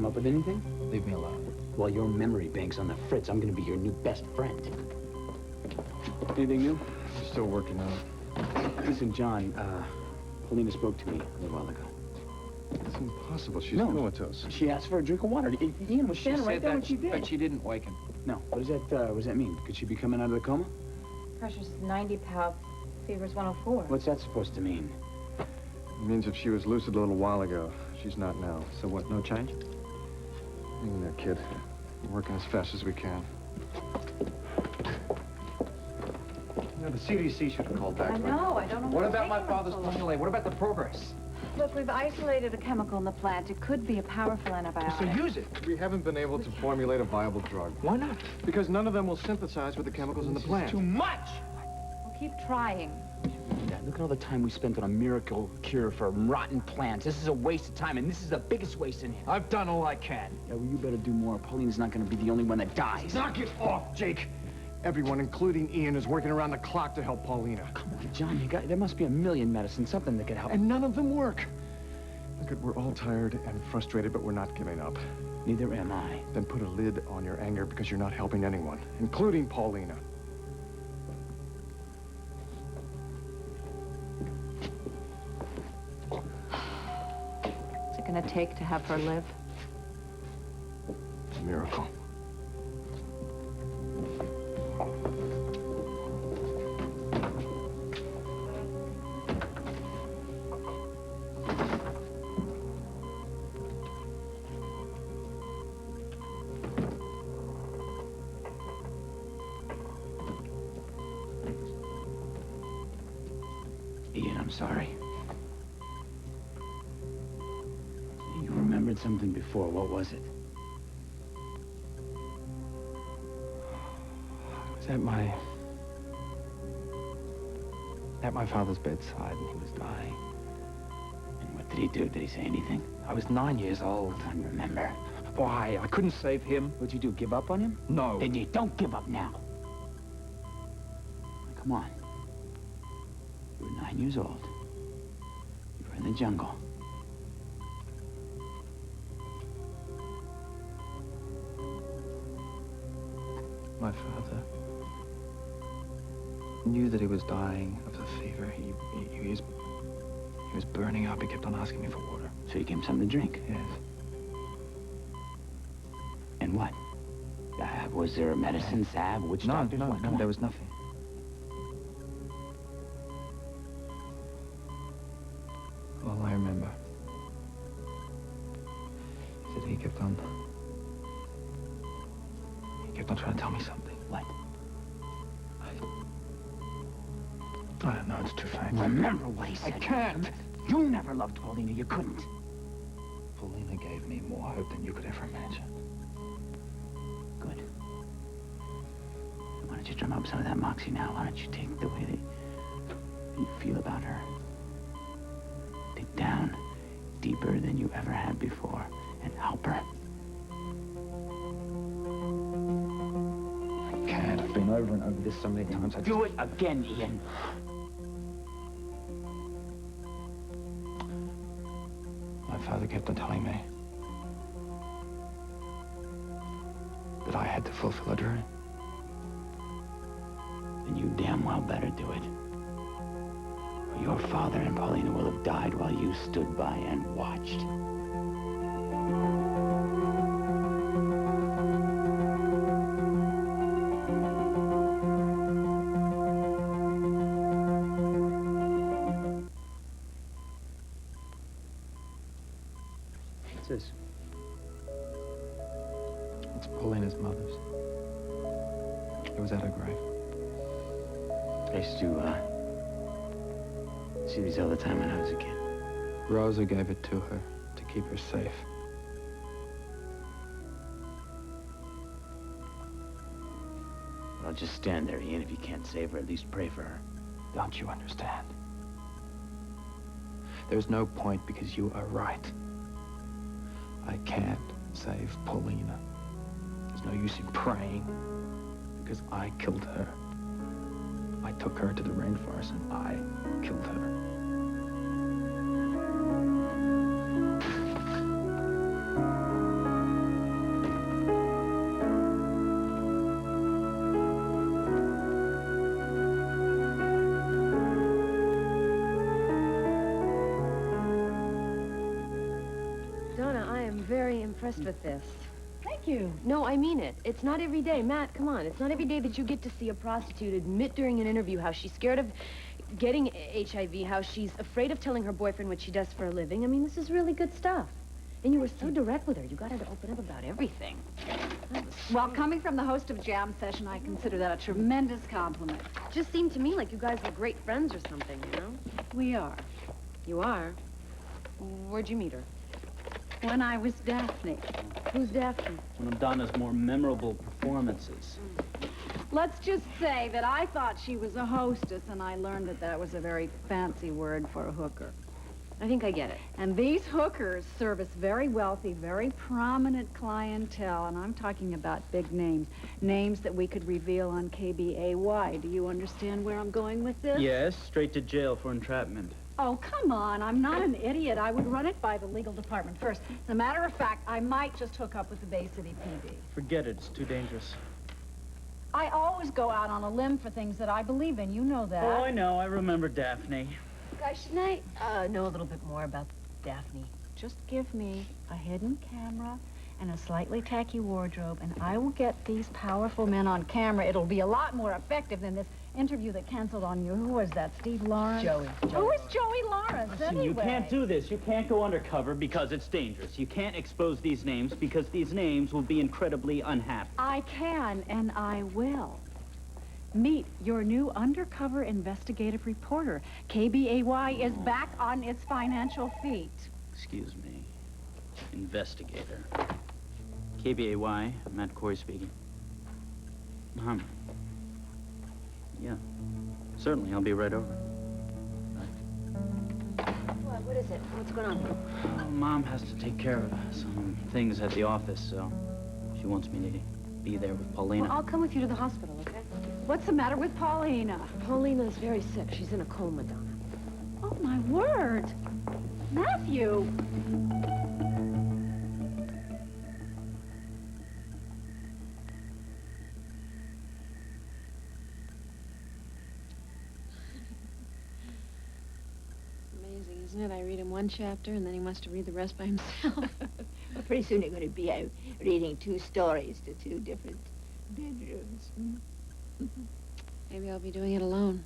come up with anything? Leave me alone. While your memory bank's on the fritz, I'm gonna be your new best friend. Anything new? Still working on it. Listen, John, Paulina spoke to me a little while ago. It's impossible. She's comatose. She asked for a drink of water. Ian was standing right there when she did. But she didn't wake him. No. What does that mean? Could she be coming out of the coma? Pressure's 90 pounds. Fever's 104. What's that supposed to mean? It means that she was lucid a little while ago. She's not now. So what, no change? Hang in there, kid. We're working as fast as we can. You know, the CDC should have called back. I know. I don't know. What about my father's formula? What about the progress? Look, we've isolated a chemical in the plant. It could be a powerful antibiotic. So use it. We haven't been able to formulate a viable drug. Why not? Because none of them will synthesize with the chemicals in the plant. Too much! We'll keep trying. Dad, look at all the time we spent on a miracle cure for rotten plants. This is a waste of time, and this is the biggest waste in here. I've done all I can. Yeah, well, you better do more. Paulina's not going to be the only one that dies. Knock it off, Jake. Everyone, including Ian, is working around the clock to help Paulina. Come on, John, there must be a million medicines, something that could help. And none of them work. Look, we're all tired and frustrated, but we're not giving up. Neither am I. Then put a lid on your anger because you're not helping anyone, including Paulina. What's it gonna take to have her live? It's a miracle. Ian, I'm sorry. You remembered something before. What was it? I was at my father's bedside, and he was dying. And what did he do? Did he say anything? I was 9 years old. I remember. Why? I couldn't save him. What'd you do, give up on him? No. Then you don't give up now. Come on. You were 9 years old. You were in the jungle. My father knew that he was dying of the fever. He was burning up. He kept on asking me for water. So you gave him something to drink? Yes. And what? Was there a medicine, salve, witch doctors? No, What? Come on. there was nothing. All I remember is that he kept on trying to tell me something. What? I don't know, it's too faint. Remember what he said. I can't. You never loved Paulina. You couldn't. Paulina gave me more hope than you could ever imagine. Good. Why don't you drum up some of that moxie now? Why don't you take the way that you feel about her? Dig down deeper than you ever had before and help her. I can't. I've been over and over this so many times. Do it again, Ian. My father kept on telling me that I had to fulfill a dream. And you damn well better do it. Or your father and Paulina will have died while you stood by and watched. What's this? It's Paulina's mother's. It was at her grave. I used to, see these all the time when I was a kid. Rosa gave it to her to keep her safe. I'll just stand there, Ian. If you can't save her, at least pray for her. Don't you understand? There's no point because you are right. I can't save Paulina. There's no use in praying because I killed her. I took her to the rainforest and I killed her. impressed with this. Thank you. No, I mean it. It's not every day. Matt, come on. It's not every day that you get to see a prostitute admit during an interview how she's scared of getting HIV, how she's afraid of telling her boyfriend what she does for a living. I mean, this is really good stuff. And you were so direct with her. You got her to open up about everything. Well, coming from the host of Jam Session, I consider that a tremendous compliment. Just seemed to me like you guys were great friends or something, you know? We are. You are? Where'd you meet her? When I was Daphne. Who's Daphne? One of Donna's more memorable performances. Let's just say that I thought she was a hostess, and I learned that that was a very fancy word for a hooker. I think I get it. And these hookers service very wealthy, very prominent clientele, and I'm talking about big names. Names that we could reveal on KBAY. Do you understand where I'm going with this? Yes, straight to jail for entrapment. Oh, come on. I'm not an idiot. I would run it by the legal department first. As a matter of fact, I might just hook up with the Bay City PD. Forget it. It's too dangerous. I always go out on a limb for things that I believe in. You know that. Oh, I know. I remember Daphne. Guys, shouldn't I know a little bit more about Daphne? Just give me a hidden camera and a slightly tacky wardrobe, and I will get these powerful men on camera. It'll be a lot more effective than this interview that canceled on you. Who was that, Steve Lawrence? Joey. Who is Joey Lawrence, Listen, anyway? you can't do this. You can't go undercover because it's dangerous. You can't expose these names because these names will be incredibly unhappy. I can, and I will. Meet your new undercover investigative reporter. KBAY is back on its financial feet. Excuse me. Investigator. KBAY, Matt Cory speaking. Yeah. Certainly, I'll be right over. What is it? What's going on? Mom has to take care of some things at the office, so she wants me to be there with Paulina. Well, I'll come with you to the hospital, okay? What's the matter with Paulina? Paulina's very sick. She's in a coma, Donna. Oh, my word. Matthew. Amazing, isn't it? I read him one chapter, and then he wants to read the rest by himself. Well, pretty soon you're going to be out reading 2 stories to 2 different bedrooms. Maybe I'll be doing it alone.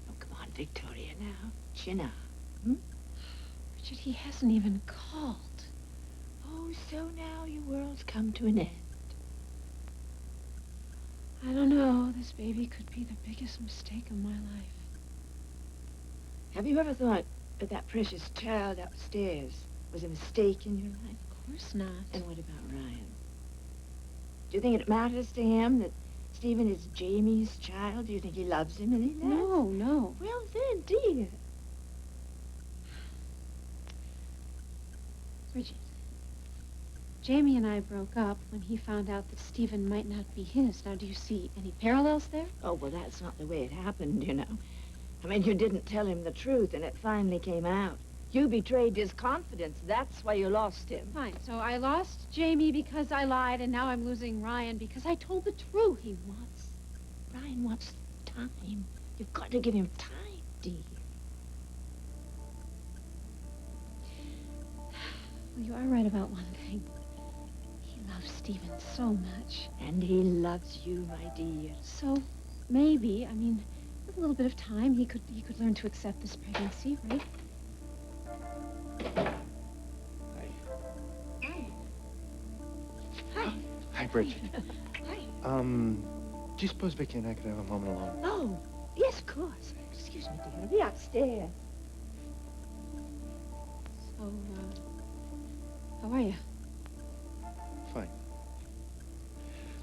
Oh, come on, Victoria, now. Chin up. Richard, he hasn't even called. Oh, so now your world's come to an end. I don't know. This baby could be the biggest mistake of my life. Have you ever thought that precious child upstairs was a mistake in your life? Of course not. And what about Ryan? Do you think it matters to him that Stephen is Jamie's child? Do you think he loves him any less? No, no. Well then, dear. Bridget, Jamie and I broke up when he found out that Stephen might not be his. Now, do you see any parallels there? Oh, well, that's not the way it happened, you know. I mean, you didn't tell him the truth, and it finally came out. You betrayed his confidence. That's why you lost him. Fine. So I lost Jamie because I lied, and now I'm losing Ryan because I told the truth. Ryan wants time. You've got to give him time, dear. Well, you are right about one thing. He loves Stephen so much. And he loves you, my dear. So maybe, I mean, with a little bit of time, he could learn to accept this pregnancy, right? Hi, Bridget. Hi. Do you suppose Vicky and I could have a moment alone? Oh, yes, of course. Excuse me, dear. I'll be upstairs. So, how are you? Fine.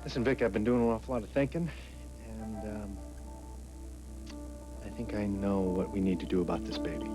Listen, Vic, I've been doing an awful lot of thinking, and, I think I know what we need to do about this baby.